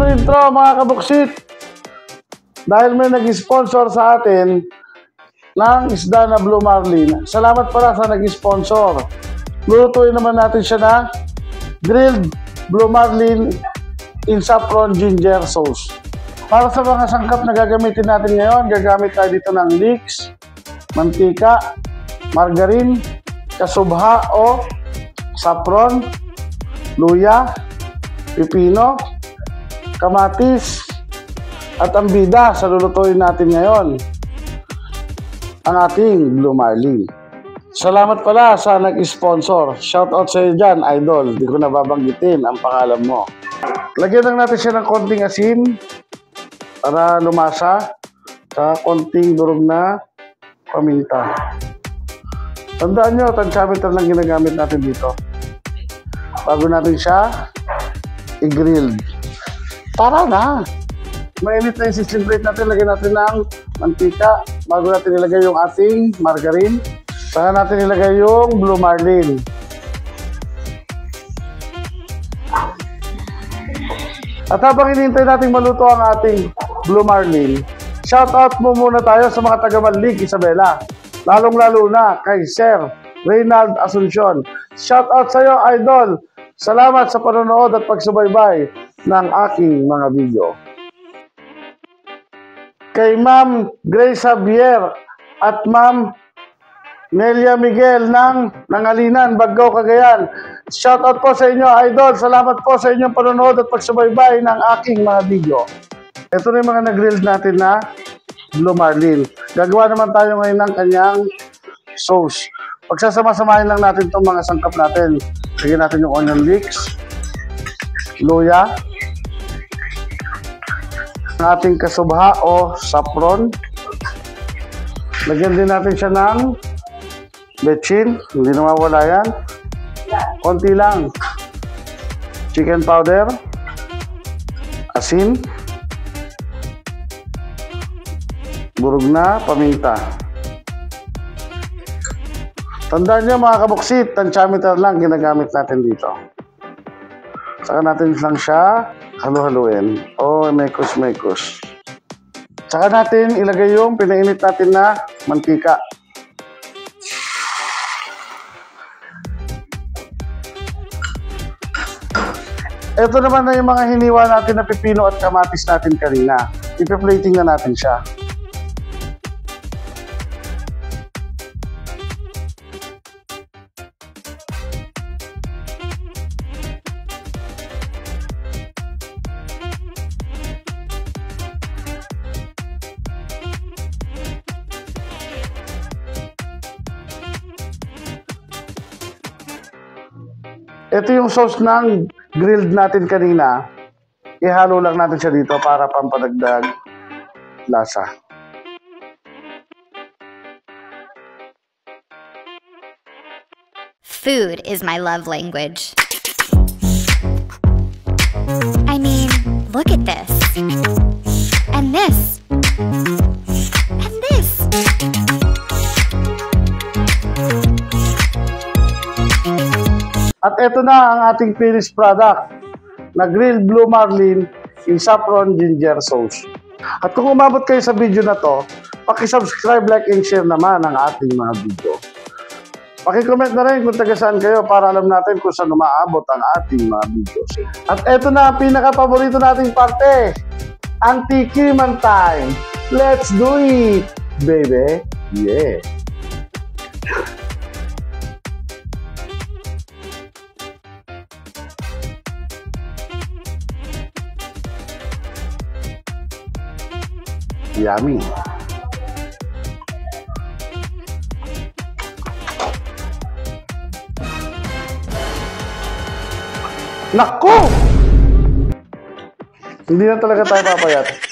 intro mga kabuksit. Dahil may nag-sponsor sa atin ng isda na Blue Marlin. Salamat pala sa nag-sponsor. Lulutuin naman natin siya na grilled Blue Marlin in saffron ginger sauce. Para sa mga sangkap na gagamitin natin ngayon, gagamit tayo dito ng leeks, mantika, margarine, kasubha o saffron, luya, pipino, kamatis, at ang bida sa lulutuin natin ngayon, ang ating Blue Marlin. Salamat pala sa nag-sponsor. Shoutout sa iyo dyan, idol. Di ko nababanggitin ang pangalan mo. Lagyan lang natin siya ng konting asin para lumasa sa konting durog na paminta. Tandaan nyo, tansyameter lang ginagamit natin dito bago natin siya i-grill. Tara na! Mainit na yung sizzling plate natin. Lagyan natin ng mantika bago natin ilagay yung ating margarine. Saka natin ilagay yung Blue Marlin. At habang hinihintay natin maluto ang ating Blue Marlin, shoutout mo muna tayo sa mga taga-Manlig, Isabela. Lalong-lalo na kay Sir Reynald Asuncion. Shoutout sa iyo, idol. Salamat sa panonood at pagsubaybay ng aking mga video. Kay Ma'am Grace Javier at Ma'am Nelia Miguel ng Nangalinan, Baggao, Cagayan. Shoutout po sa inyo, idol. Salamat po sa inyong panonood at pagsubaybay ng aking mga video. Ito na yung mga nag-grill natin na Blue Marlin. Gagawa naman tayo ngayon ng kanyang sauce. Pagsasama-samahin lang natin itong mga sangkap natin. Lagyan natin yung onion leeks, luya, ang ating kasubha o saffron. Lagyan din natin siya ng bechin, hindi na mawala yan. Konti lang. Chicken powder, asin, burog na paminta. Tandaan nyo mga kabuksit, tansyameter lang ginagamit natin dito. Saka natin lang siya halu-haluin. O mekos-mekos. Saka natin ilagay yung pinainit natin na mantika. Ito naman na yung mga hiniwa natin na pipino at kamatis natin kanina. Ipi-plating na natin siya. Ito yung sauce ng grilled natin kanina. Ihalo lang natin siya dito para pampadagdag lasa. Food is my love language. I mean, look at this. And this. And this. At ito na ang ating finished product na grilled Blue Marlin in saffron ginger sauce. At kung umabot kayo sa video na to, paki-subscribe, like, and share naman ang ating mga video. Paki-comment na rin kung taga saan kayo para alam natin kung saan umaabot ang ating mga videos. At ito na ang pinaka-paborito nating parte, ang tikiman time. Let's do it, baby! Yeah! Yummy. Naku! Hindi na talaga tayo papayat.